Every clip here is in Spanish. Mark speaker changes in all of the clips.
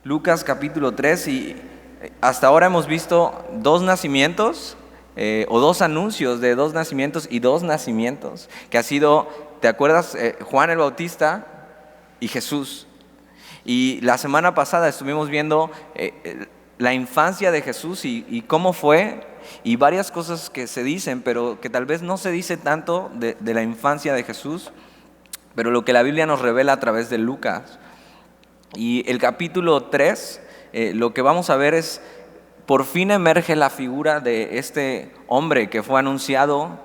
Speaker 1: Lucas capítulo 3 y hasta ahora hemos visto dos nacimientos o dos anuncios de dos nacimientos y dos nacimientos, que ha sido, ¿te acuerdas? Juan el Bautista y Jesús. Y la semana pasada estuvimos viendo la infancia de Jesús y cómo fue, y varias cosas que se dicen, pero que tal vez no se dice tanto de la infancia de Jesús, pero lo que la Biblia nos revela a través de Lucas. Y el capítulo 3, lo que vamos a ver es, por fin emerge la figura de este hombre que fue anunciado.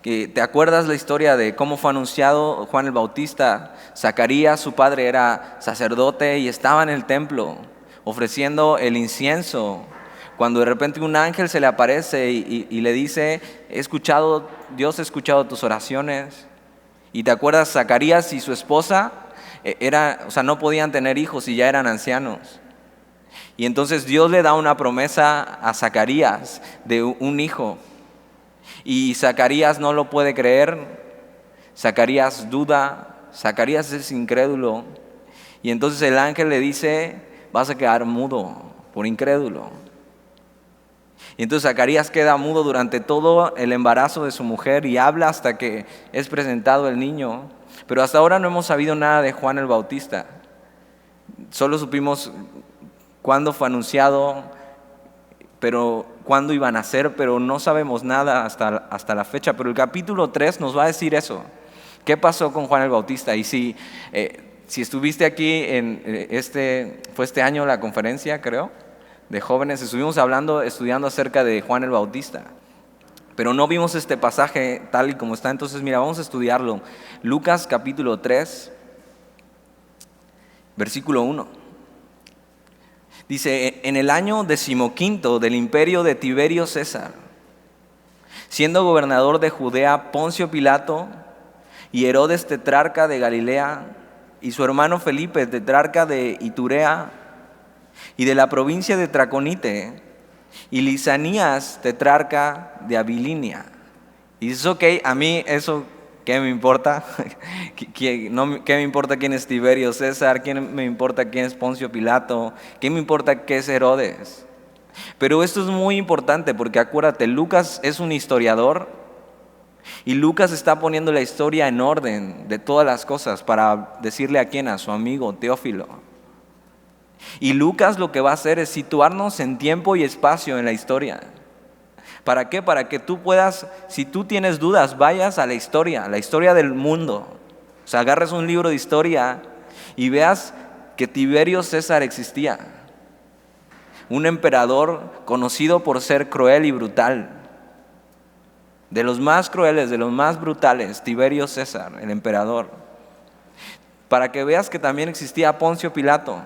Speaker 1: Que, ¿te acuerdas la historia de cómo fue anunciado Juan el Bautista? Zacarías, su padre, era sacerdote y estaba en el templo ofreciendo el incienso, cuando de repente un ángel se le aparece y le dice: Dios ha escuchado tus oraciones. Y te acuerdas, Zacarías y su esposa no podían tener hijos y ya eran ancianos. Y entonces Dios le da una promesa a Zacarías de un hijo. Y Zacarías no lo puede creer, Zacarías duda, Zacarías es incrédulo. Y entonces el ángel le dice: vas a quedar mudo por incrédulo. Y entonces Zacarías queda mudo durante todo el embarazo de su mujer y habla hasta que es presentado el niño. Pero hasta ahora no hemos sabido nada de Juan el Bautista. Solo supimos cuándo fue anunciado, pero cuándo iban a nacer, pero no sabemos nada hasta la fecha. Pero el capítulo 3 nos va a decir eso. ¿Qué pasó con Juan el Bautista? Y si estuviste aquí fue este año la conferencia, creo, de jóvenes, estuvimos estudiando acerca de Juan el Bautista. Pero no vimos este pasaje tal y como está. Entonces, mira, vamos a estudiarlo. Lucas capítulo 3, versículo 1. Dice: en el año 15 del imperio de Tiberio César, siendo gobernador de Judea Poncio Pilato y Herodes tetrarca de Galilea y su hermano Felipe tetrarca de Iturea y de la provincia de Traconite y Lisanías tetrarca de Abilinia. Y dices: ok, a mí eso, ¿qué me importa? ¿Qué me importa quién es Tiberio César? ¿Qué me importa quién es Poncio Pilato? ¿Qué me importa qué es Herodes? Pero esto es muy importante porque acuérdate, Lucas es un historiador y Lucas está poniendo la historia en orden de todas las cosas para decirle a quién, a su amigo Teófilo. Y Lucas lo que va a hacer es situarnos en tiempo y espacio en la historia. ¿Para qué? Para que tú puedas, si tú tienes dudas, vayas a la historia del mundo. O sea, agarres un libro de historia y veas que Tiberio César existía. Un emperador conocido por ser cruel y brutal. De los más crueles, de los más brutales, Tiberio César, el emperador. Para que veas que también existía Poncio Pilato.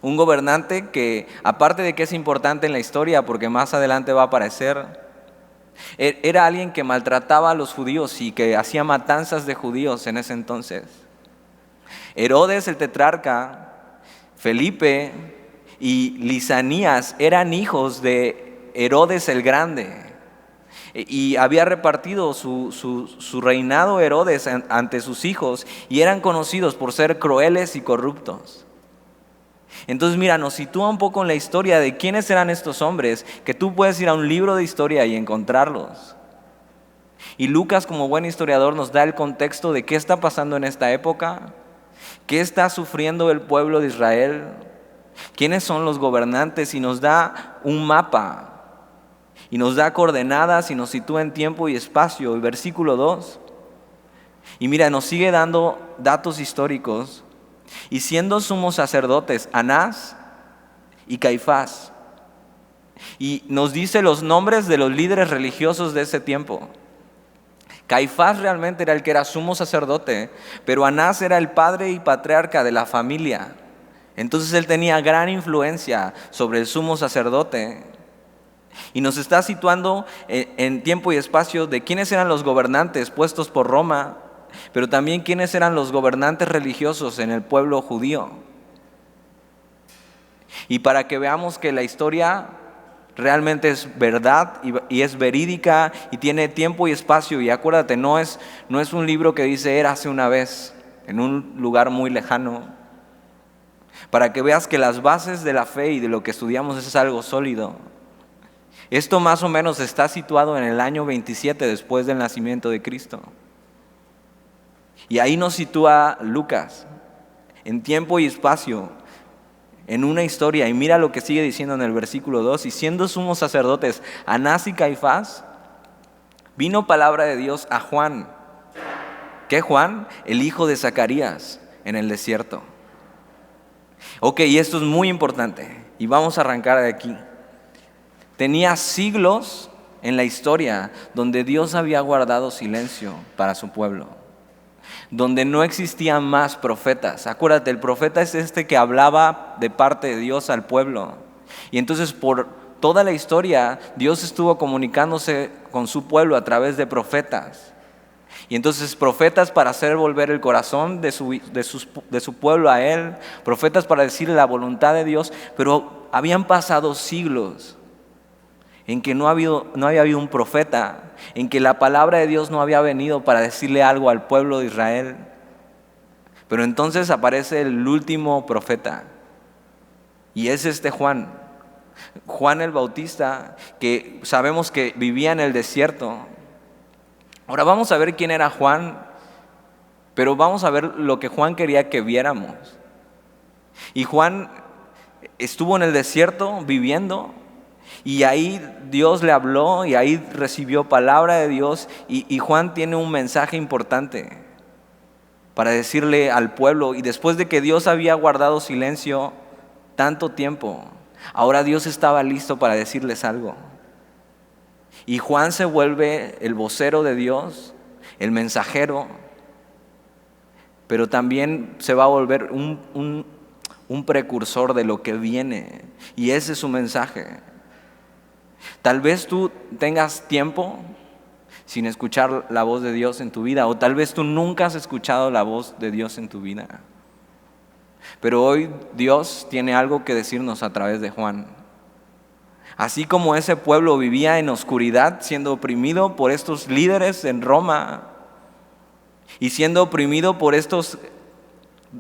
Speaker 1: Un gobernante que, aparte de que es importante en la historia, porque más adelante va a aparecer, era alguien que maltrataba a los judíos y que hacía matanzas de judíos en ese entonces. Herodes el tetrarca, Felipe y Lisanías eran hijos de Herodes el Grande. Y había repartido su reinado Herodes ante sus hijos y eran conocidos por ser crueles y corruptos. Entonces mira, nos sitúa un poco en la historia de quiénes eran estos hombres, que tú puedes ir a un libro de historia y encontrarlos. Y Lucas, como buen historiador, nos da el contexto de qué está pasando en esta época, qué está sufriendo el pueblo de Israel, quiénes son los gobernantes, y nos da un mapa, y nos da coordenadas y nos sitúa en tiempo y espacio. Y versículo 2, y mira, nos sigue dando datos históricos. Y siendo sumos sacerdotes Anás y Caifás. Y nos dice los nombres de los líderes religiosos de ese tiempo. Caifás realmente era el que era sumo sacerdote, pero Anás era el padre y patriarca de la familia. Entonces él tenía gran influencia sobre el sumo sacerdote. Y nos está situando en tiempo y espacio de quiénes eran los gobernantes puestos por Roma, pero también quiénes eran los gobernantes religiosos en el pueblo judío. Y para que veamos que la historia realmente es verdad y es verídica y tiene tiempo y espacio. Y acuérdate, no es un libro que dice érase una vez en un lugar muy lejano. para que veas que las bases de la fe y de lo que estudiamos es algo sólido. Esto más o menos está situado en el año 27 después del nacimiento de Cristo. Y ahí nos sitúa Lucas, en tiempo y espacio, en una historia. Y mira lo que sigue diciendo en el versículo 2. Y siendo sumos sacerdotes Anás y Caifás, vino palabra de Dios a Juan. ¿Qué Juan? El hijo de Zacarías, en el desierto. Ok, y esto es muy importante. Y vamos a arrancar de aquí. Tenía siglos en la historia donde Dios había guardado silencio para su pueblo, donde no existían más profetas. Acuérdate, el profeta es este que hablaba de parte de Dios al pueblo. Y entonces por toda la historia Dios estuvo comunicándose con su pueblo a través de profetas. Y entonces profetas para hacer volver el corazón de su pueblo a Él, profetas para decirle la voluntad de Dios, pero habían pasado siglos en que no había habido un profeta, en que la palabra de Dios no había venido para decirle algo al pueblo de Israel. Pero entonces aparece el último profeta, y es Juan el Bautista, que sabemos que vivía en el desierto. Ahora vamos a ver quién era Juan, pero vamos a ver lo que Juan quería que viéramos. Y Juan estuvo en el desierto viviendo, y ahí Dios le habló y ahí recibió palabra de Dios, y Juan tiene un mensaje importante para decirle al pueblo. Y después de que Dios había guardado silencio tanto tiempo, ahora Dios estaba listo para decirles algo. Y Juan se vuelve el vocero de Dios, el mensajero, pero también se va a volver un precursor de lo que viene. Y ese es su mensaje. Tal vez tú tengas tiempo sin escuchar la voz de Dios en tu vida, o tal vez tú nunca has escuchado la voz de Dios en tu vida. Pero hoy Dios tiene algo que decirnos a través de Juan. Así como ese pueblo vivía en oscuridad, siendo oprimido por estos líderes en Roma y siendo oprimido por estos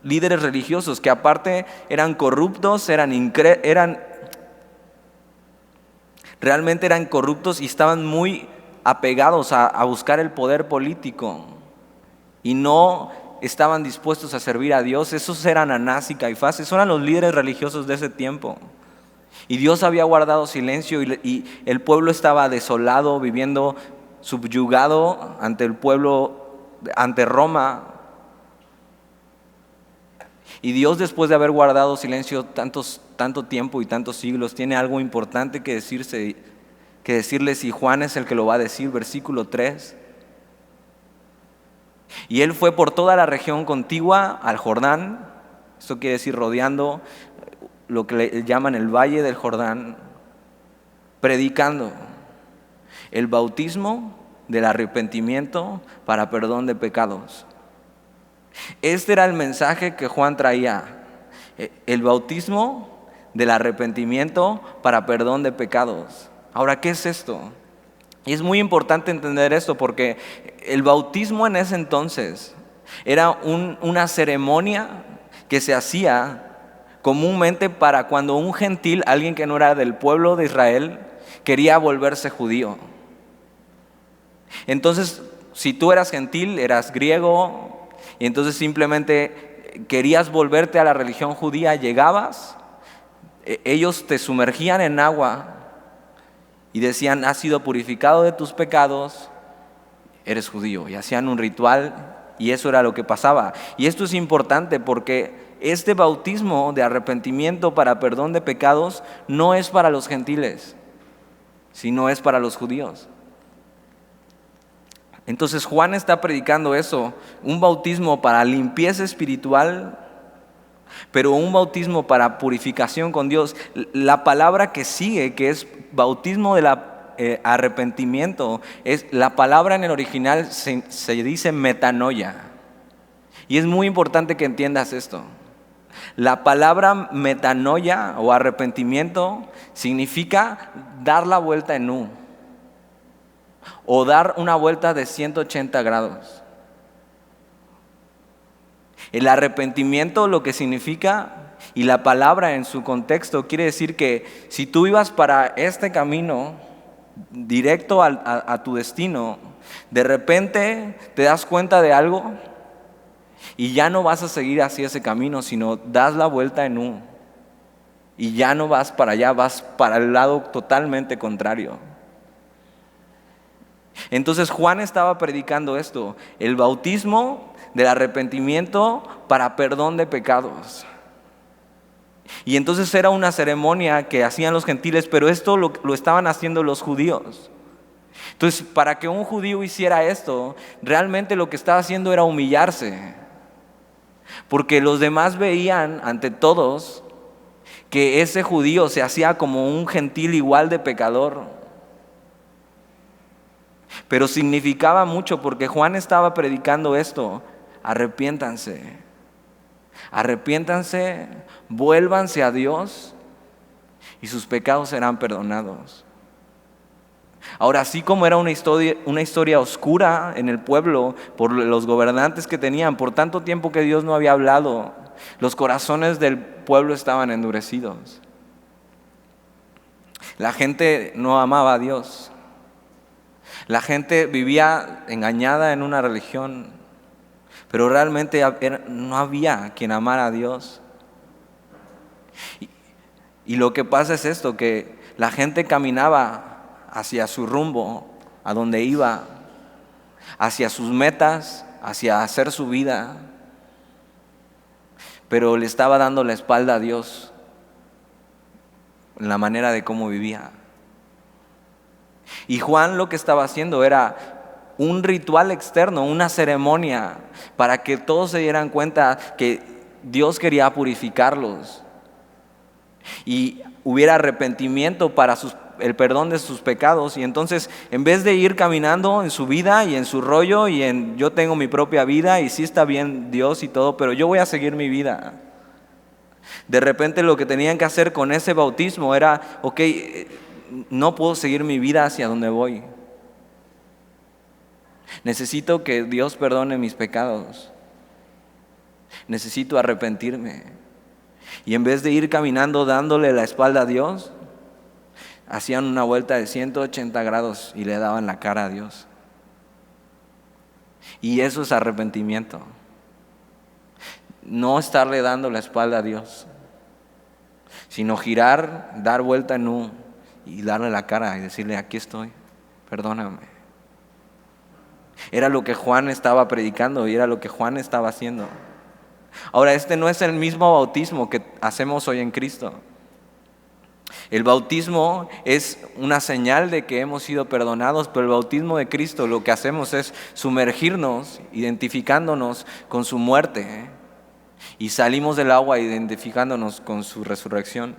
Speaker 1: líderes religiosos que aparte eran corruptos, realmente eran corruptos y estaban muy apegados a buscar el poder político y no estaban dispuestos a servir a Dios. Esos eran Anás y Caifás, esos eran los líderes religiosos de ese tiempo. Y Dios había guardado silencio y el pueblo estaba desolado, viviendo subyugado ante el pueblo, ante Roma. Y Dios, después de haber guardado silencio tanto tiempo y tantos siglos, tiene algo importante que decirles, y Juan es el que lo va a decir, versículo 3. Y él fue por toda la región contigua al Jordán, esto quiere decir rodeando lo que le llaman el Valle del Jordán, predicando el bautismo del arrepentimiento para perdón de pecados. Este era el mensaje que Juan traía, el bautismo del arrepentimiento para perdón de pecados. Ahora, ¿qué es esto? Y es muy importante entender esto porque el bautismo en ese entonces era una ceremonia que se hacía comúnmente para cuando un gentil, alguien que no era del pueblo de Israel, quería volverse judío. Entonces, si tú eras gentil, eras griego, y entonces simplemente querías volverte a la religión judía, llegabas, ellos te sumergían en agua y decían: has sido purificado de tus pecados, eres judío. Y hacían un ritual y eso era lo que pasaba. Y esto es importante porque este bautismo de arrepentimiento para perdón de pecados no es para los gentiles, sino es para los judíos. Entonces Juan está predicando eso, un bautismo para limpieza espiritual, pero un bautismo para purificación con Dios. La palabra que sigue, que es bautismo de arrepentimiento, es la palabra en el original se dice metanoia. Y es muy importante que entiendas esto. La palabra metanoia o arrepentimiento significa dar la vuelta en U o dar una vuelta de 180 grados. El arrepentimiento lo que significa Y la palabra en su contexto quiere decir que si tú ibas para este camino directo a tu destino, de repente te das cuenta de algo y ya no vas a seguir hacia ese camino, sino das la vuelta en U. Y ya no vas para allá, vas para el lado totalmente contrario. Entonces Juan estaba predicando esto, el bautismo del arrepentimiento para perdón de pecados. Y entonces era una ceremonia que hacían los gentiles, pero esto lo estaban haciendo los judíos. Entonces, para que un judío hiciera esto, realmente lo que estaba haciendo era humillarse. Porque los demás veían ante todos que ese judío se hacía como un gentil igual de pecador. Pero significaba mucho porque Juan estaba predicando esto: arrepiéntanse, arrepiéntanse, vuélvanse a Dios y sus pecados serán perdonados. Ahora, así como era una historia oscura en el pueblo por los gobernantes que tenían, por tanto tiempo que Dios no había hablado, los corazones del pueblo estaban endurecidos. La gente no amaba a Dios. La gente vivía engañada en una religión, pero realmente no había quien amara a Dios. Y lo que pasa es esto, que la gente caminaba hacia su rumbo, a donde iba, hacia sus metas, hacia hacer su vida, pero le estaba dando la espalda a Dios en la manera de cómo vivía. Y Juan lo que estaba haciendo era un ritual externo, una ceremonia, para que todos se dieran cuenta que Dios quería purificarlos y hubiera arrepentimiento para el perdón de sus pecados. Y entonces, en vez de ir caminando en su vida y en su rollo y en yo tengo mi propia vida y sí está bien Dios y todo, pero yo voy a seguir mi vida, de repente lo que tenían que hacer con ese bautismo era: ok, no puedo seguir mi vida hacia donde voy. Necesito que Dios perdone mis pecados. Necesito arrepentirme. Y en vez de ir caminando dándole la espalda a Dios, hacían una vuelta de 180 grados y le daban la cara a Dios. Y eso es arrepentimiento. No estarle dando la espalda a Dios, sino girar, dar vuelta en U y darle la cara y decirle: aquí estoy, perdóname. Era lo que Juan estaba predicando y era lo que Juan estaba haciendo. Ahora, este no es el mismo bautismo que hacemos hoy en Cristo. El bautismo es una señal de que hemos sido perdonados, pero el bautismo de Cristo lo que hacemos es sumergirnos, identificándonos con su muerte, y salimos del agua identificándonos con su resurrección.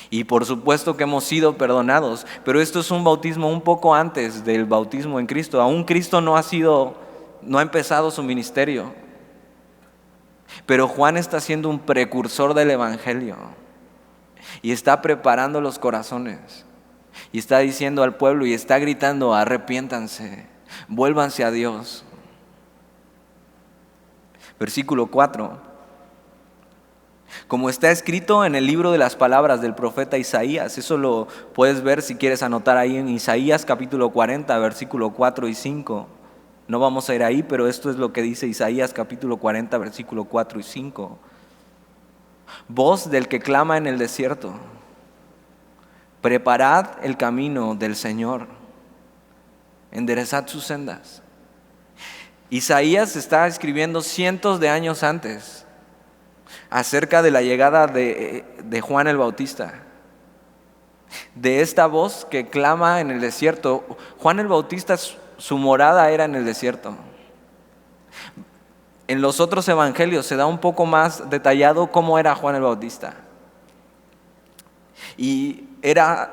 Speaker 1: Y por supuesto que hemos sido perdonados, pero esto es un bautismo un poco antes del bautismo en Cristo. Aún Cristo no ha empezado su ministerio, pero Juan está siendo un precursor del evangelio y está preparando los corazones y está diciendo al pueblo y está gritando: arrepiéntanse, vuélvanse a Dios. Versículo 4. Como está escrito en el libro de las palabras del profeta Isaías. Eso lo puedes ver si quieres anotar ahí en Isaías capítulo 40, versículo 4 y 5. No vamos a ir ahí, pero esto es lo que dice Isaías capítulo 40, versículo 4 y 5. Voz del que clama en el desierto: preparad el camino del Señor, enderezad sus sendas. Isaías está escribiendo cientos de años antes acerca de la llegada de Juan el Bautista, de esta voz que clama en el desierto. Juan el Bautista, su morada era en el desierto. En los otros evangelios se da un poco más detallado cómo era Juan el Bautista. Y era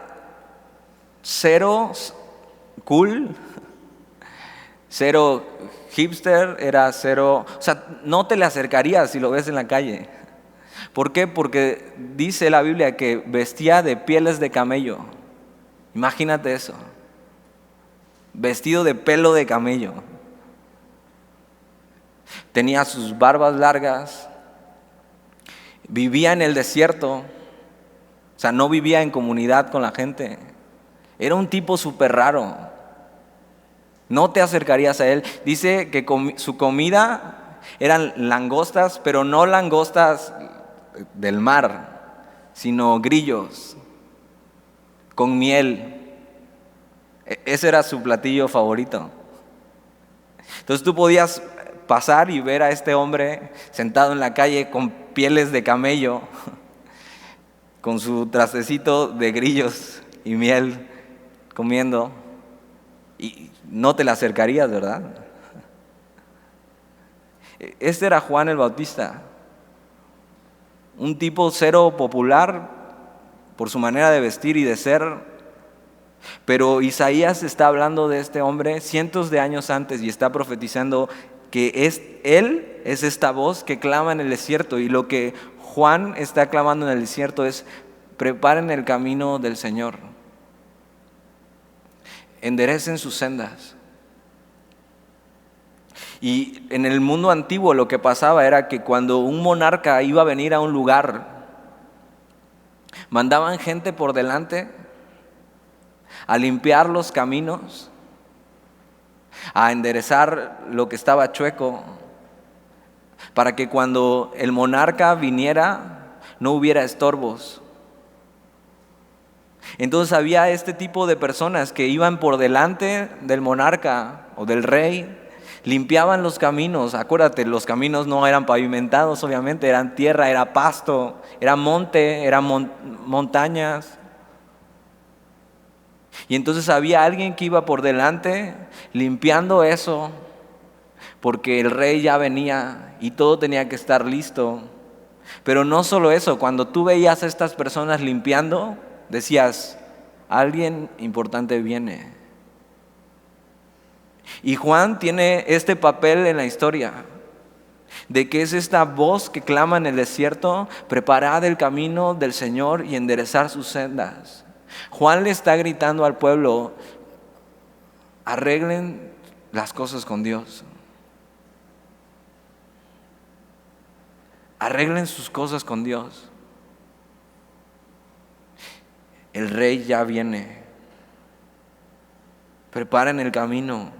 Speaker 1: cero cool, cero hipster, era cero, o sea, no te le acercarías si lo ves en la calle. ¿Por qué? Porque dice la Biblia que vestía de pieles de camello. Imagínate eso, vestido de pelo de camello. Tenía sus barbas largas, Vivía en el desierto, o sea, no vivía en comunidad con la gente. Era un tipo súper raro. No te acercarías a él. Dice que su comida eran langostas, pero no langostas del mar, sino grillos con miel. Ese era su platillo favorito. Entonces tú podías pasar y ver a este hombre sentado en la calle con pieles de camello, con su trastecito de grillos y miel, comiendo, y no te le acercarías, ¿verdad? Este era Juan el Bautista, un tipo cero popular por su manera de vestir y de ser. Pero Isaías está hablando de este hombre cientos de años antes y está profetizando que él es esta voz que clama en el desierto, y lo que Juan está clamando en el desierto es: preparen el camino del Señor, enderecen sus sendas. Y en el mundo antiguo lo que pasaba era que cuando un monarca iba a venir a un lugar, mandaban gente por delante a limpiar los caminos, a enderezar lo que estaba chueco, para que cuando el monarca viniera no hubiera estorbos. Entonces había este tipo de personas que iban por delante del monarca o del rey, limpiaban los caminos. Acuérdate, los caminos no eran pavimentados, obviamente, eran tierra, era pasto, era monte, eran montañas. Y entonces había alguien que iba por delante limpiando eso, porque el rey ya venía y todo tenía que estar listo. Pero no solo eso, cuando tú veías a estas personas limpiando, decías: alguien importante viene. Y Juan tiene este papel en la historia, de que es esta voz que clama en el desierto: preparad el camino del Señor y enderezar sus sendas. Juan le está gritando al pueblo: arreglen las cosas con Dios. Arreglen sus cosas con Dios. El rey ya viene. Preparen el camino.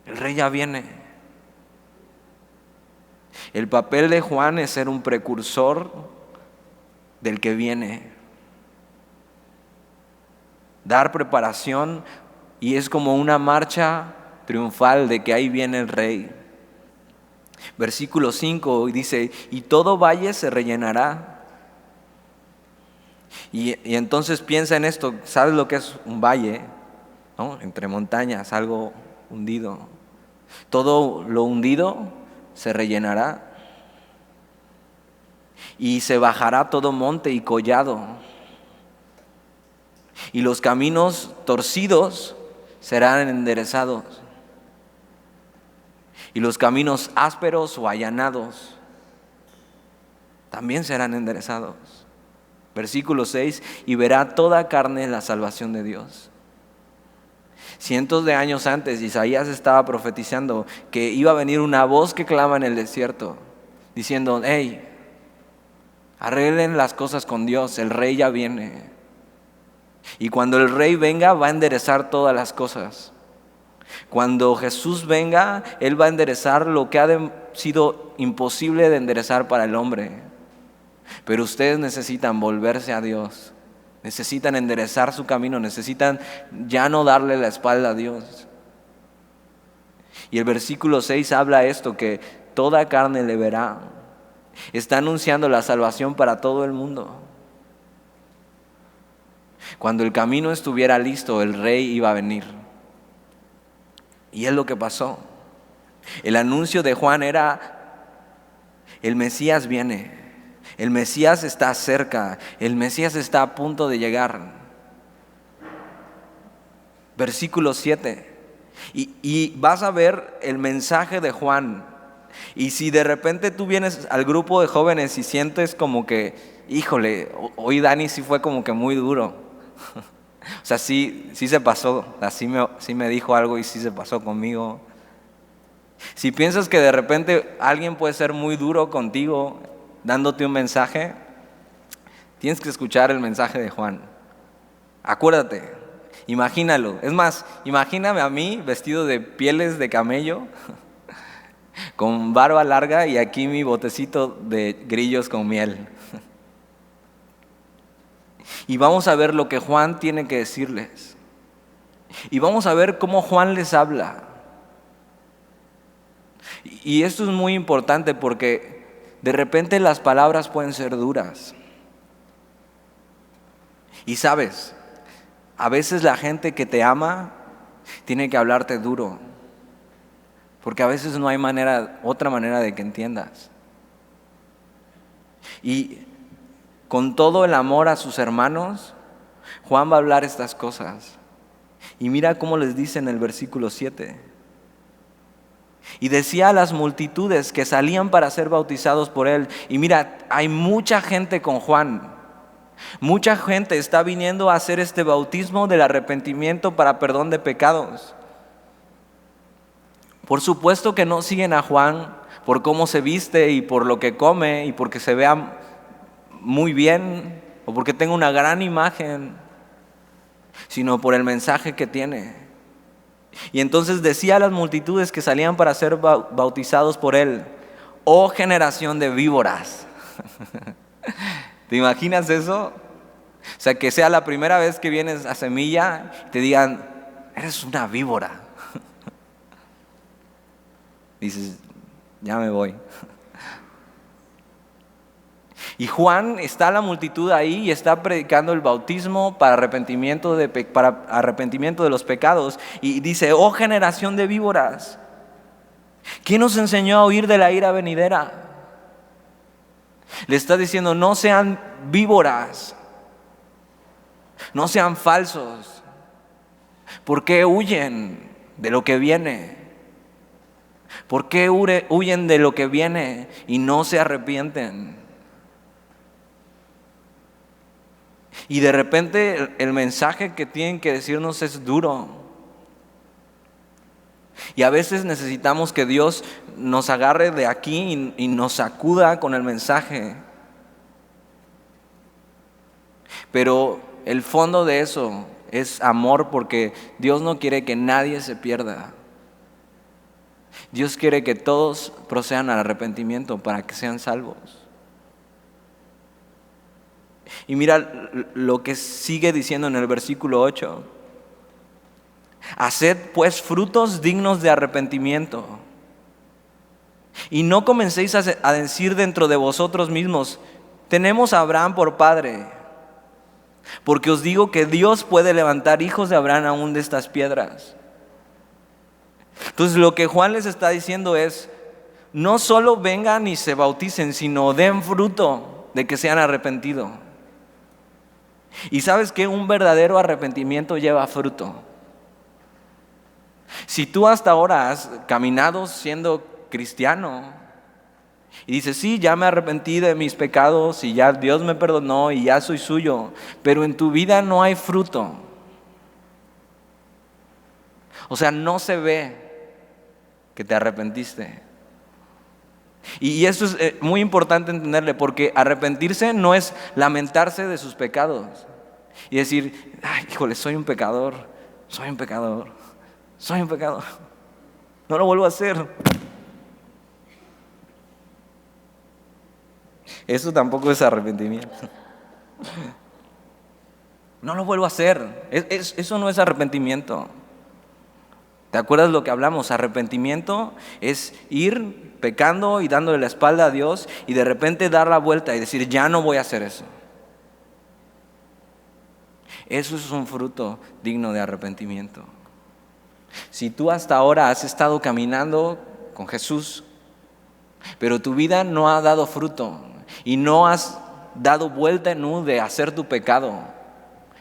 Speaker 1: El rey ya viene. El papel de Juan es ser un precursor del que viene. Dar preparación, y es como una marcha triunfal de que ahí viene el rey. Versículo 5 dice: y todo valle se rellenará. Y entonces piensa en esto. ¿Sabes lo que es un valle? ¿No? Entre montañas, algo hundido. Todo lo hundido se rellenará, y se bajará todo monte y collado, y los caminos torcidos serán enderezados, y los caminos ásperos o allanados también serán enderezados. Versículo 6: y verá toda carne la salvación de Dios. Cientos de años antes, Isaías estaba profetizando que iba a venir una voz que clama en el desierto, diciendo: hey, arreglen las cosas con Dios, el rey ya viene. Y cuando el rey venga, va a enderezar todas las cosas. Cuando Jesús venga, Él va a enderezar lo que ha sido imposible de enderezar para el hombre. Pero ustedes necesitan volverse a Dios, necesitan enderezar su camino, necesitan ya no darle la espalda a Dios. Y el versículo 6 habla esto, que toda carne le verá. Está anunciando la salvación para todo el mundo. Cuando el camino estuviera listo, el rey iba a venir. Y es lo que pasó. El anuncio de Juan era: el Mesías viene, el Mesías está cerca, el Mesías está a punto de llegar. Versículo 7. Y vas a ver el mensaje de Juan. Y si de repente tú vienes al grupo de jóvenes y sientes como que, híjole, hoy Dani sí fue como que muy duro. O sea, sí se pasó, sí me dijo algo y sí se pasó conmigo. Si piensas que de repente alguien puede ser muy duro contigo, dándote un mensaje, tienes que escuchar el mensaje de Juan. Acuérdate, imagínalo. Es más, imagíname a mí vestido de pieles de camello, con barba larga y aquí mi botecito de grillos con miel. Y vamos a ver lo que Juan tiene que decirles. Y vamos a ver cómo Juan les habla. Y esto es muy importante porque de repente las palabras pueden ser duras. Y sabes, a veces la gente que te ama tiene que hablarte duro, porque a veces no hay otra manera de que entiendas. Y con todo el amor a sus hermanos, Juan va a hablar estas cosas. Y mira cómo les dice en el versículo 7. Y decía a las multitudes que salían para ser bautizados por él. Y mira, hay mucha gente con Juan. Mucha gente está viniendo a hacer este bautismo del arrepentimiento para perdón de pecados. Por supuesto que no siguen a Juan por cómo se viste y por lo que come y porque se vea muy bien o porque tenga una gran imagen, sino por el mensaje que tiene. Y entonces decía a las multitudes que salían para ser bautizados por él: oh generación de víboras. ¿Te imaginas eso? O sea, que sea la primera vez que vienes a Semilla y te digan: eres una víbora. Dices: ya me voy. Y Juan está la multitud ahí y está predicando el bautismo para arrepentimiento de los pecados. Y dice: oh generación de víboras, ¿quién nos enseñó a huir de la ira venidera? Le está diciendo: no sean víboras, no sean falsos. ¿Por qué huyen de lo que viene? ¿Por qué huyen de lo que viene y no se arrepienten? Y de repente el mensaje que tienen que decirnos es duro. Y a veces necesitamos que Dios nos agarre de aquí y nos sacuda con el mensaje. Pero el fondo de eso es amor, porque Dios no quiere que nadie se pierda. Dios quiere que todos procedan al arrepentimiento para que sean salvos. Y mira lo que sigue diciendo en el versículo 8. Haced pues frutos dignos de arrepentimiento. Y no comencéis a decir dentro de vosotros mismos: tenemos a Abraham por padre. Porque os digo que Dios puede levantar hijos de Abraham aún de estas piedras. Entonces lo que Juan les está diciendo es: no solo vengan y se bauticen, sino den fruto de que se han arrepentido. Y sabes que un verdadero arrepentimiento lleva fruto. Si tú hasta ahora has caminado siendo cristiano y dices: sí, ya me arrepentí de mis pecados y ya Dios me perdonó y ya soy suyo, pero en tu vida no hay fruto. O sea, no se ve que te arrepentiste. Y eso es muy importante entenderle, porque arrepentirse no es lamentarse de sus pecados y decir: ay, híjole, soy un pecador, no lo vuelvo a hacer. Eso tampoco es arrepentimiento. No lo vuelvo a hacer. Eso no es arrepentimiento. ¿Te acuerdas lo que hablamos? Arrepentimiento es ir pecando y dándole la espalda a Dios y de repente dar la vuelta y decir: ya no voy a hacer eso. Eso es un fruto digno de arrepentimiento. Si tú hasta ahora has estado caminando con Jesús, pero tu vida no ha dado fruto y no has dado vuelta en U de hacer tu pecado,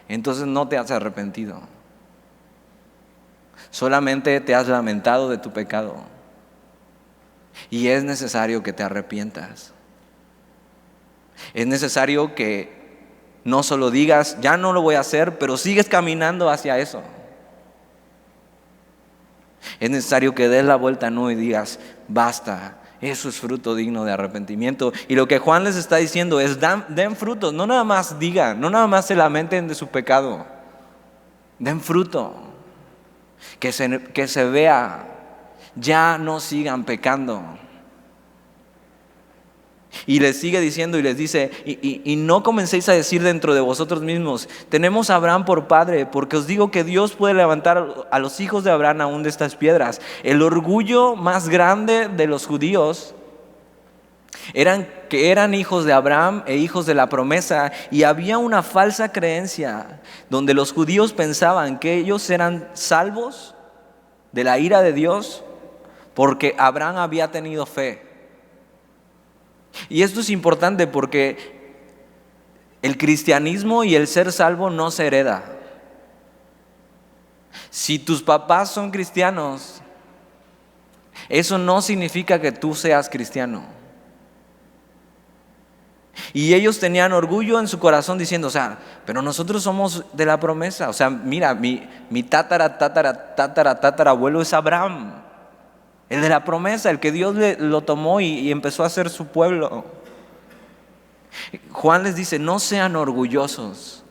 Speaker 1: entonces no te has arrepentido. Solamente te has lamentado de tu pecado. Y es necesario que te arrepientas. Es necesario que no solo digas: ya no lo voy a hacer, pero sigues caminando hacia eso. Es necesario que des la vuelta y digas: basta, Eso es fruto digno de arrepentimiento. Y lo que Juan les está diciendo es: den fruto, no nada más digan, no nada más se lamenten de su pecado. Den fruto, que se vea, ya no sigan pecando. Y les sigue diciendo y les dice: y no comencéis a decir dentro de vosotros mismos: tenemos a Abraham por padre, porque os digo que Dios puede levantar a los hijos de Abraham aún de estas piedras. El orgullo más grande de los judíos que eran hijos de Abraham e hijos de la promesa, y había una falsa creencia donde los judíos pensaban que ellos eran salvos de la ira de Dios porque Abraham había tenido fe. Y esto es importante porque el cristianismo y el ser salvo no se hereda. Si tus papás son cristianos, eso no significa que tú seas cristiano. Y ellos tenían orgullo en su corazón diciendo: o sea, pero nosotros somos de la promesa. O sea, mira, mi tatarabuelo es Abraham, el de la promesa, el que Dios lo tomó y empezó a ser su pueblo. Juan les dice: no sean orgullosos,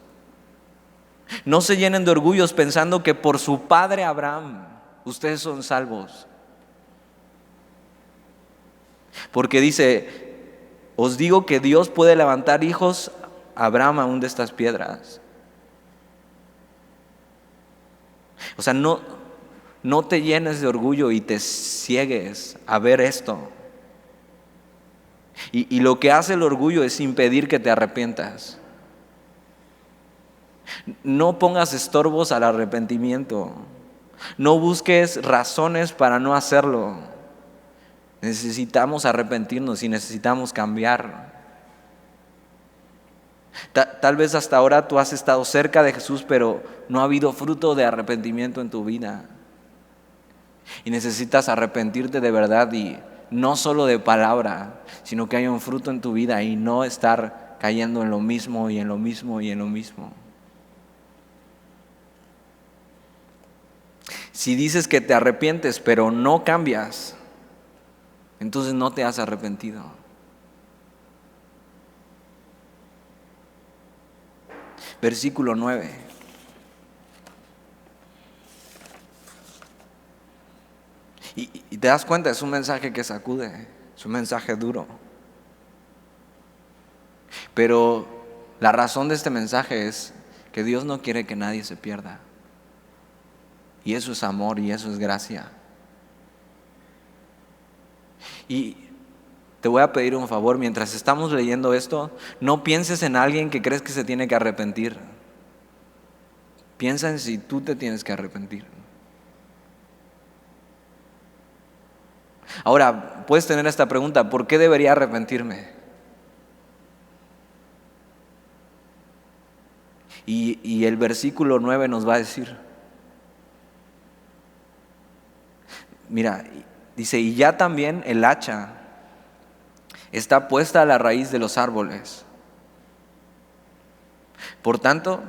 Speaker 1: no se llenen de orgullos pensando que por su padre Abraham ustedes son salvos. Porque dice: os digo que Dios puede levantar hijos a Abraham aún de estas piedras. O sea, no te llenes de orgullo y te ciegues a ver esto. Y lo que hace el orgullo es impedir que te arrepientas. No pongas estorbos al arrepentimiento. No busques razones para no hacerlo. Necesitamos arrepentirnos y necesitamos cambiar. Tal vez hasta ahora tú has estado cerca de Jesús, pero no ha habido fruto de arrepentimiento en tu vida. Y necesitas arrepentirte de verdad, y no solo de palabra, sino que haya un fruto en tu vida y no estar cayendo en lo mismo y en lo mismo y en lo mismo. Si dices que te arrepientes pero no cambias, entonces no te has arrepentido. Versículo 9. Y te das cuenta, es un mensaje que sacude, es un mensaje duro. Pero la razón de este mensaje es que Dios no quiere que nadie se pierda. Y eso es amor y eso es gracia. Y te voy a pedir un favor: mientras estamos leyendo esto, no pienses en alguien que crees que se tiene que arrepentir. Piensa en si tú te tienes que arrepentir. Ahora, puedes tener esta pregunta: ¿por qué debería arrepentirme? Y el versículo 9 nos va a decir. Mira, dice: y ya también el hacha está puesta a la raíz de los árboles. Por tanto,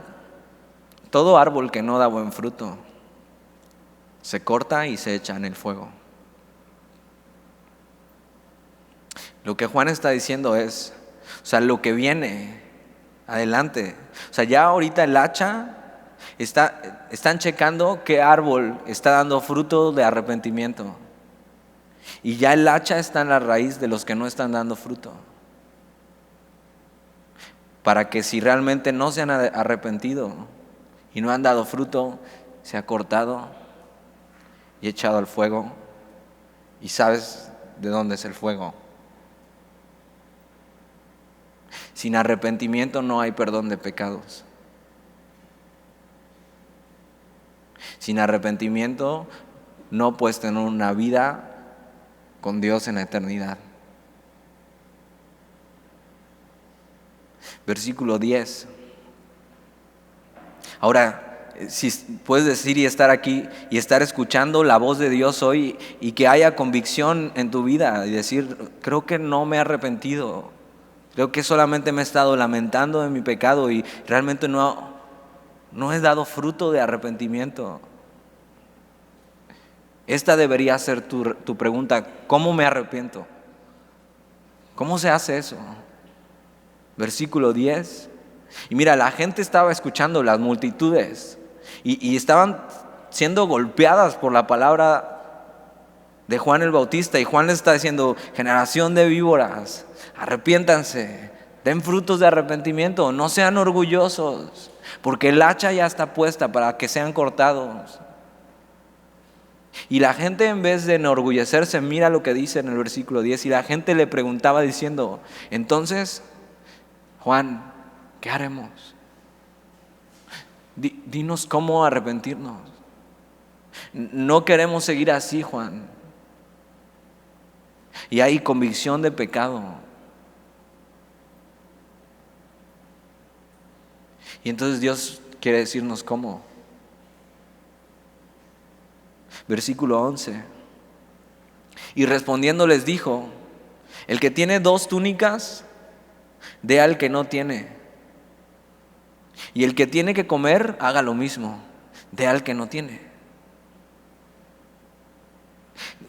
Speaker 1: todo árbol que no da buen fruto se corta y se echa en el fuego. Lo que Juan está diciendo es, o sea, lo que viene adelante. O sea, ya ahorita el hacha están checando qué árbol está dando fruto de arrepentimiento. Y ya el hacha está en la raíz de los que no están dando fruto. Para que si realmente no se han arrepentido y no han dado fruto, se ha cortado y echado al fuego. Y sabes de dónde es el fuego. Sin arrepentimiento no hay perdón de pecados. Sin arrepentimiento no puedes tener una vida con Dios en la eternidad. Versículo 10. Ahora, si puedes decir y estar aquí y estar escuchando la voz de Dios hoy, y que haya convicción en tu vida y decir: creo que no me he arrepentido, creo que solamente me he estado lamentando de mi pecado y realmente no he dado fruto de arrepentimiento. Esta debería ser tu pregunta: ¿cómo me arrepiento? ¿Cómo se hace eso? Versículo 10. Y mira, la gente estaba escuchando, las multitudes, y estaban siendo golpeadas por la palabra de Juan el Bautista. Y Juan les está diciendo: generación de víboras, arrepiéntanse, den frutos de arrepentimiento, no sean orgullosos, porque el hacha ya está puesta para que sean cortados. Y la gente, en vez de enorgullecerse, mira lo que dice en el versículo 10. Y la gente le preguntaba diciendo: entonces, Juan, ¿qué haremos? Dinos cómo arrepentirnos. No queremos seguir así, Juan. Y hay convicción de pecado. Y entonces Dios quiere decirnos cómo. Versículo 11. Y respondiendo les dijo: el que tiene 2 túnicas, dé al que no tiene. Y el que tiene que comer, haga lo mismo, dé al que no tiene.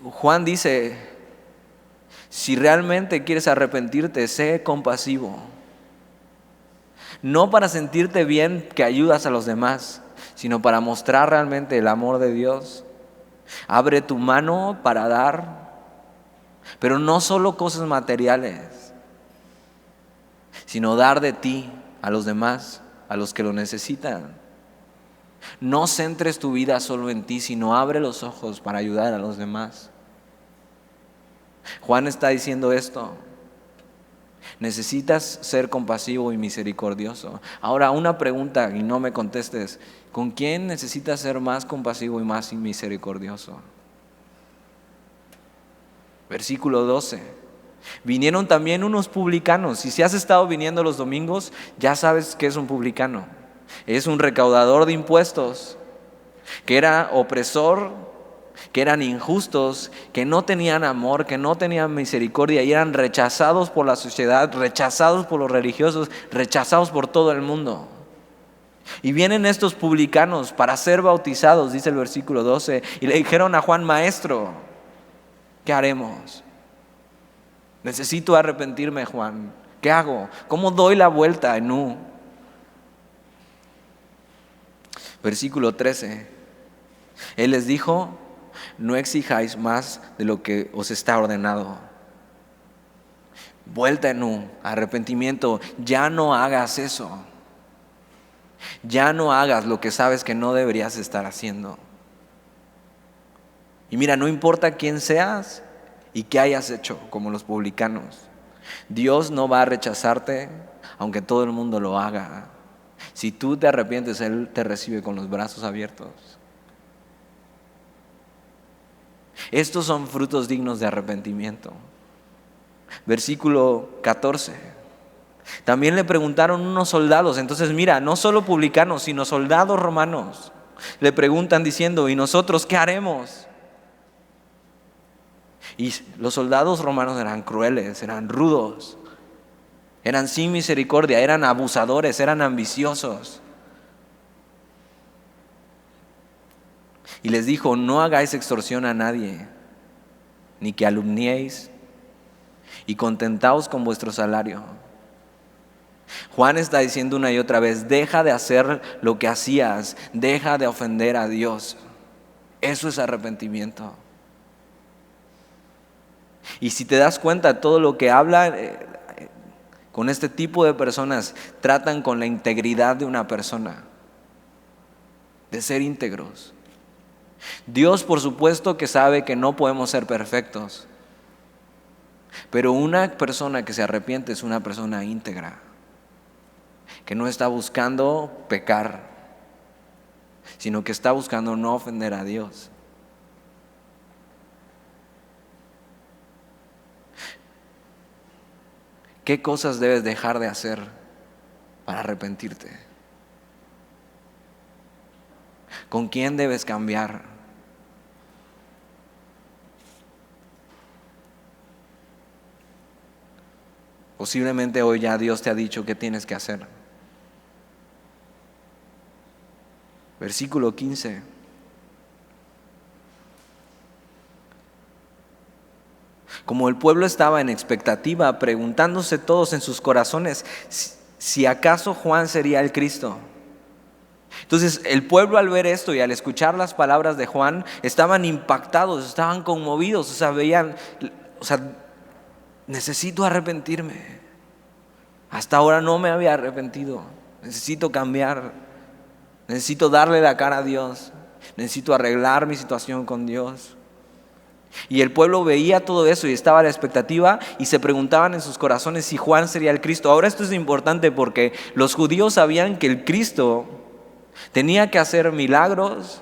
Speaker 1: Juan dice: si realmente quieres arrepentirte, sé compasivo. No para sentirte bien que ayudas a los demás, sino para mostrar realmente el amor de Dios. Abre tu mano para dar, pero no solo cosas materiales, sino dar de ti a los demás, a los que lo necesitan. No centres tu vida solo en ti, sino abre los ojos para ayudar a los demás. Juan está diciendo esto: necesitas ser compasivo y misericordioso. Ahora, una pregunta, y no me contestes: ¿con quién necesitas ser más compasivo y más misericordioso? Versículo 12. Vinieron también unos publicanos. Y si has estado viniendo los domingos, ya sabes qué es un publicano. Es un recaudador de impuestos, que era opresor, que eran injustos, que no tenían amor, que no tenían misericordia, y eran rechazados por la sociedad, rechazados por los religiosos, rechazados por todo el mundo. Y vienen estos publicanos para ser bautizados, dice el versículo 12, y le dijeron a Juan: maestro, ¿qué haremos? Necesito arrepentirme, Juan. ¿Qué hago? ¿Cómo doy la vuelta en U? Versículo 13. Él les dijo: no exijáis más de lo que os está ordenado. Vuelta en U, arrepentimiento. Ya no hagas eso. Ya no hagas lo que sabes que no deberías estar haciendo. Y mira, no importa quién seas y qué hayas hecho, como los publicanos, Dios no va a rechazarte aunque todo el mundo lo haga. Si tú te arrepientes, Él te recibe con los brazos abiertos. Estos son frutos dignos de arrepentimiento. Versículo 14. También le preguntaron unos soldados. Entonces mira, no solo publicanos, sino soldados romanos le preguntan diciendo: ¿y nosotros qué haremos? Y los soldados romanos eran crueles, eran rudos, eran sin misericordia, eran abusadores, eran ambiciosos. Y les dijo: no hagáis extorsión a nadie, ni que calumniéis, y contentaos con vuestro salario. Juan está diciendo una y otra vez: deja de hacer lo que hacías, deja de ofender a Dios. Eso es arrepentimiento. Y si te das cuenta, todo lo que habla con este tipo de personas, tratan con la integridad de una persona, de ser íntegros. Dios, por supuesto, que sabe que no podemos ser perfectos, pero una persona que se arrepiente es una persona íntegra, que no está buscando pecar, sino que está buscando no ofender a Dios. ¿Qué cosas debes dejar de hacer para arrepentirte? ¿Con quién debes cambiar? Posiblemente hoy ya Dios te ha dicho qué tienes que hacer. Versículo 15. Como el pueblo estaba en expectativa, preguntándose todos en sus corazones si acaso Juan sería el Cristo. Entonces el pueblo, al ver esto y al escuchar las palabras de Juan, estaban impactados, estaban conmovidos, veían, necesito arrepentirme. Hasta ahora no me había arrepentido. Necesito cambiar. Necesito darle la cara a Dios. Necesito arreglar mi situación con Dios. Y el pueblo veía todo eso y estaba a la expectativa y se preguntaban en sus corazones si Juan sería el Cristo. Ahora esto es importante porque los judíos sabían que el Cristo tenía que hacer milagros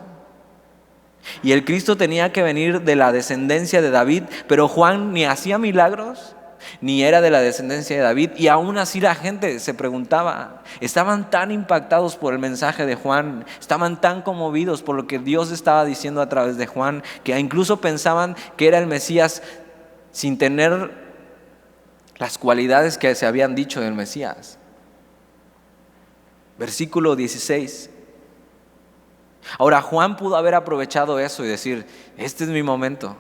Speaker 1: y el Cristo tenía que venir de la descendencia de David, pero Juan ni hacía milagros ni era de la descendencia de David, y aún así la gente se preguntaba. Estaban tan impactados por el mensaje de Juan, estaban tan conmovidos por lo que Dios estaba diciendo a través de Juan, que incluso pensaban que era el Mesías sin tener las cualidades que se habían dicho del Mesías. Versículo 16. Ahora Juan pudo haber aprovechado eso y decir: este es mi momento,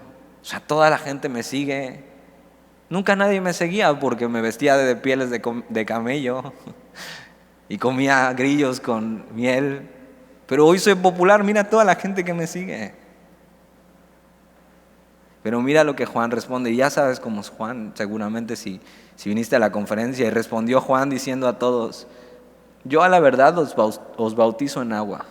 Speaker 1: toda la gente me sigue. Nunca nadie me seguía porque me vestía de pieles de camello y comía grillos con miel. Pero hoy soy popular, mira toda la gente que me sigue. Pero mira lo que Juan responde, y ya sabes cómo es Juan, seguramente si viniste a la conferencia. Y respondió Juan diciendo a todos: yo a la verdad os bautizo en agua,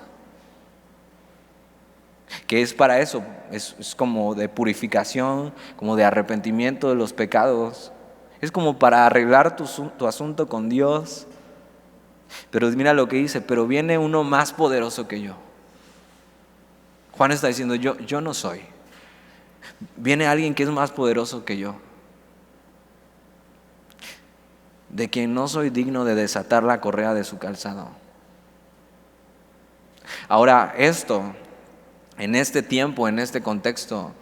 Speaker 1: que es para eso, es como de purificación, como de arrepentimiento de los pecados, es como para arreglar tu asunto con Dios. Pero mira lo que dice: pero viene uno más poderoso que yo. Juan está diciendo: yo no soy, viene alguien que es más poderoso que yo, de quien no soy digno de desatar la correa de su calzado. Ahora esto, en este tiempo, en este contexto,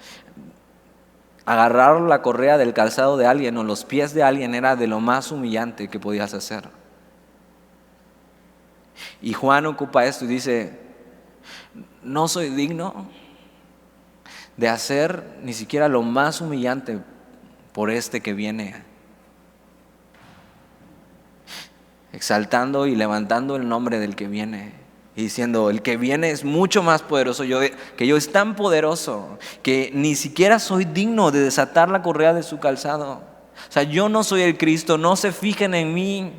Speaker 1: agarrar la correa del calzado de alguien o los pies de alguien era de lo más humillante que podías hacer. Y Juan ocupa esto y dice: no soy digno de hacer ni siquiera lo más humillante por este que viene, exaltando y levantando el nombre del que viene. Y diciendo: el que viene es mucho más poderoso que yo, es tan poderoso que ni siquiera soy digno de desatar la correa de su calzado. Yo no soy el Cristo, no se fijen en mí.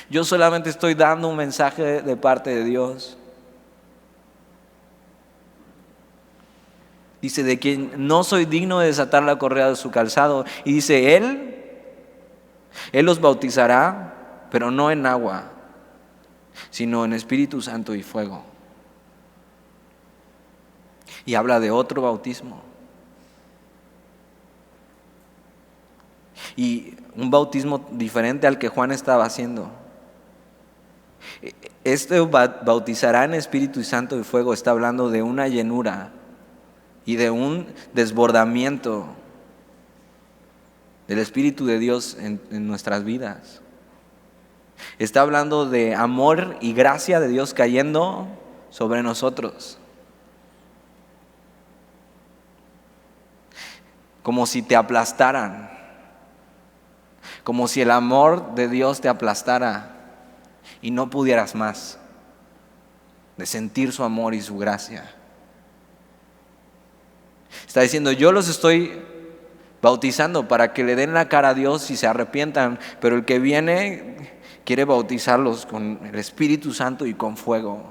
Speaker 1: Yo solamente estoy dando un mensaje de parte de Dios. Dice: de quien no soy digno de desatar la correa de su calzado. Y dice: Él los bautizará, pero no en agua, sino en Espíritu Santo y fuego. Y habla de otro bautismo. Y un bautismo diferente al que Juan estaba haciendo. Este bautizará en Espíritu Santo y fuego está hablando de una llenura y de un desbordamiento del Espíritu de Dios en nuestras vidas. Está hablando de amor y gracia de Dios cayendo sobre nosotros. Como si te aplastaran. Como si el amor de Dios te aplastara y no pudieras más de sentir su amor y su gracia. Está diciendo: yo los estoy bautizando para que le den la cara a Dios y se arrepientan, pero el que viene quiere bautizarlos con el Espíritu Santo y con fuego.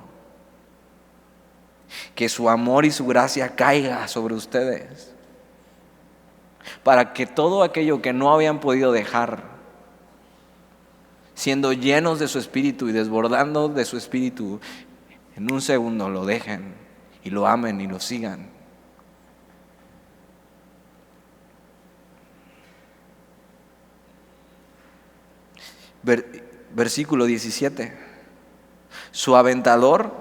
Speaker 1: Que su amor y su gracia caiga sobre ustedes, para que todo aquello que no habían podido dejar, siendo llenos de su Espíritu y desbordando de su Espíritu, en un segundo lo dejen y lo amen y lo sigan. Versículo 17. Su aventador,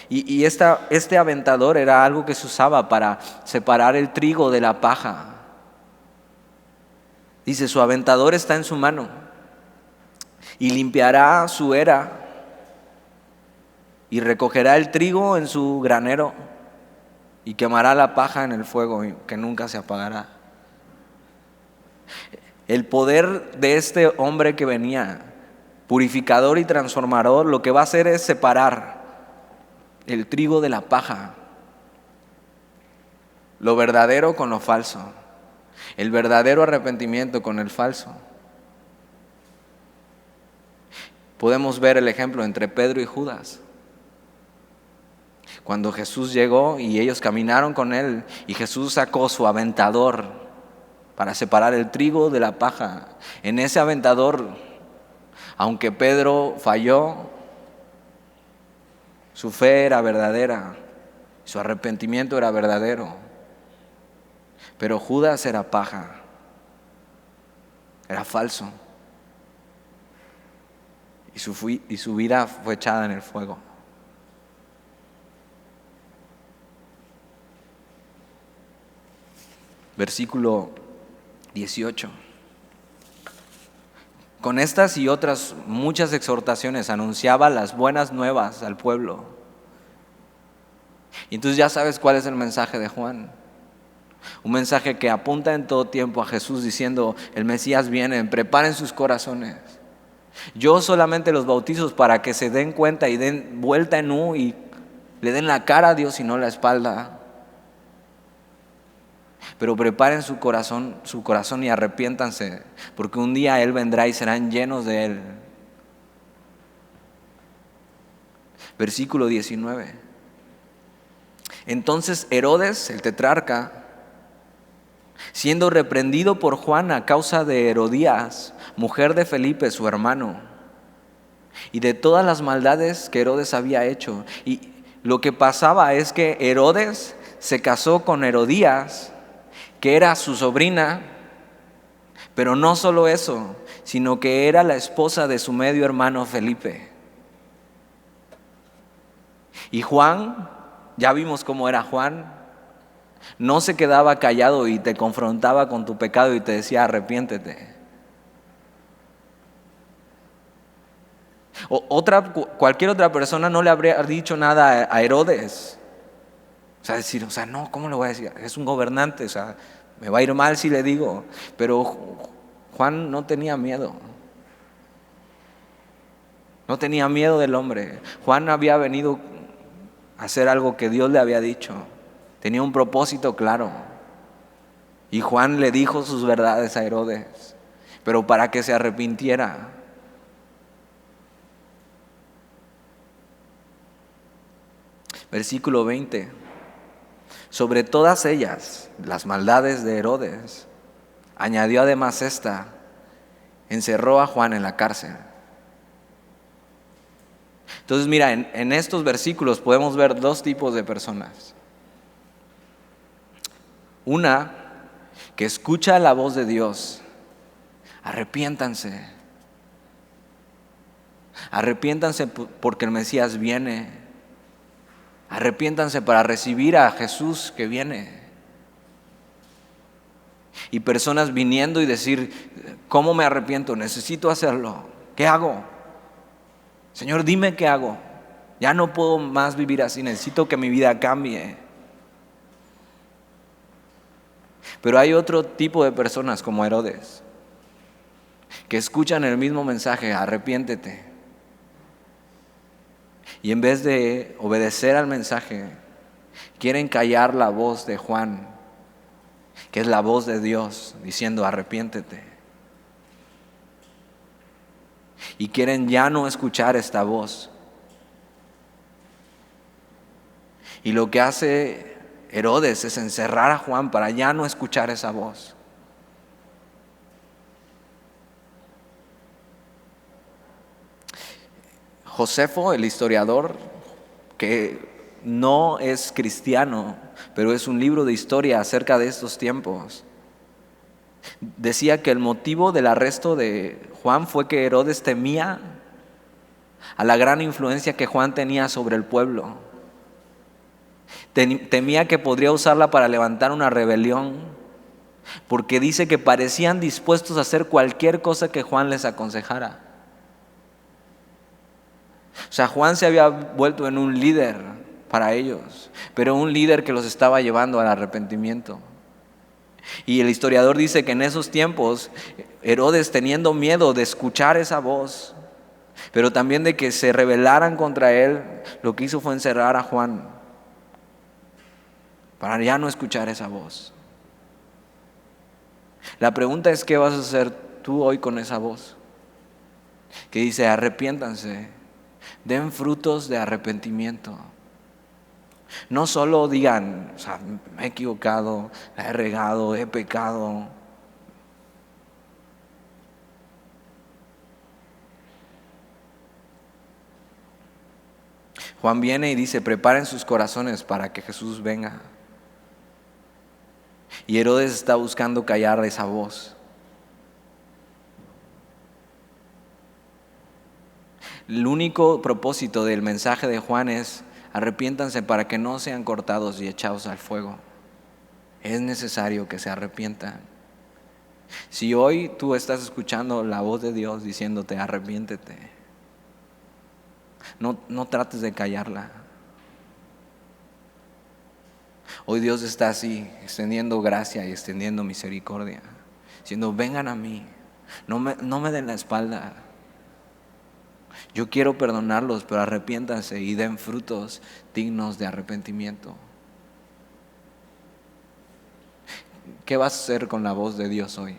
Speaker 1: y este aventador era algo que se usaba para separar el trigo de la paja. Dice: su aventador está en su mano y limpiará su era y recogerá el trigo en su granero y quemará la paja en el fuego que nunca se apagará. El poder de este hombre que venía, purificador y transformador, lo que va a hacer es separar el trigo de la paja, lo verdadero con lo falso, el verdadero arrepentimiento con el falso. Podemos ver el ejemplo entre Pedro y Judas. Cuando Jesús llegó y ellos caminaron con él y Jesús sacó su aventador para separar el trigo de la paja. En ese aventador, aunque Pedro falló, su fe era verdadera, su arrepentimiento era verdadero. Pero Judas era paja, era falso. Y su vida fue echada en el fuego. Versículo 18. Con estas y otras muchas exhortaciones anunciaba las buenas nuevas al pueblo. Y entonces ya sabes cuál es el mensaje de Juan. Un mensaje que apunta en todo tiempo a Jesús diciendo: el Mesías viene, preparen sus corazones. Yo solamente los bautizo para que se den cuenta y den vuelta en U y le den la cara a Dios y no la espalda. Pero preparen su corazón y arrepiéntanse, porque un día Él vendrá y serán llenos de Él. Versículo 19. Entonces Herodes, el tetrarca, siendo reprendido por Juan a causa de Herodías, mujer de Felipe, su hermano, y de todas las maldades que Herodes había hecho. Y lo que pasaba es que Herodes se casó con Herodías, que era su sobrina, pero no solo eso, sino que era la esposa de su medio hermano Felipe. Y Juan, ya vimos cómo era Juan, no se quedaba callado y te confrontaba con tu pecado y te decía: arrepiéntete. Cualquier otra persona no le habría dicho nada a Herodes. No, ¿cómo le voy a decir? Es un gobernante, me va a ir mal si le digo. Pero Juan no tenía miedo. No tenía miedo del hombre. Juan había venido a hacer algo que Dios le había dicho. Tenía un propósito claro. Y Juan le dijo sus verdades a Herodes, pero para que se arrepintiera. Versículo 20. Sobre todas ellas, las maldades de Herodes, añadió además esta: encerró a Juan en la cárcel. Entonces mira, en estos versículos podemos ver dos tipos de personas. Una que escucha la voz de Dios: arrepiéntanse. Arrepiéntanse porque el Mesías viene. Arrepiéntanse para recibir a Jesús que viene. Y personas viniendo y decir: ¿cómo me arrepiento? Necesito hacerlo. ¿Qué hago? Señor, dime qué hago. Ya no puedo más vivir así. Necesito que mi vida cambie. Pero hay otro tipo de personas como Herodes, que escuchan el mismo mensaje: arrepiéntete. Y en vez de obedecer al mensaje, quieren callar la voz de Juan, que es la voz de Dios, diciendo: arrepiéntete. Y quieren ya no escuchar esta voz. Y lo que hace Herodes es encerrar a Juan para ya no escuchar esa voz. Josefo, el historiador, que no es cristiano, pero es un libro de historia acerca de estos tiempos, decía que el motivo del arresto de Juan fue que Herodes temía a la gran influencia que Juan tenía sobre el pueblo. Temía que podría usarla para levantar una rebelión, porque dice que parecían dispuestos a hacer cualquier cosa que Juan les aconsejara. Juan se había vuelto en un líder para ellos, pero un líder que los estaba llevando al arrepentimiento. Y el historiador dice que en esos tiempos Herodes, teniendo miedo de escuchar esa voz, pero también de que se rebelaran contra él, lo que hizo fue encerrar a Juan para ya no escuchar esa voz. La pregunta es: ¿qué vas a hacer tú hoy con esa voz? Que dice: arrepiéntanse, den frutos de arrepentimiento. No solo digan, o sea, me he equivocado, la he regado, he pecado. Juan viene y dice: preparen sus corazones para que Jesús venga. Y Herodes está buscando callar esa voz. El único propósito del mensaje de Juan es: arrepiéntanse para que no sean cortados y echados al fuego. Es necesario que se arrepientan. Si hoy tú estás escuchando la voz de Dios diciéndote: arrepiéntete, no trates de callarla. Hoy Dios está así, extendiendo gracia y extendiendo misericordia, diciendo: vengan a mí, no me den la espalda. Yo quiero perdonarlos, pero arrepiéntanse y den frutos dignos de arrepentimiento. ¿Qué vas a hacer con la voz de Dios hoy?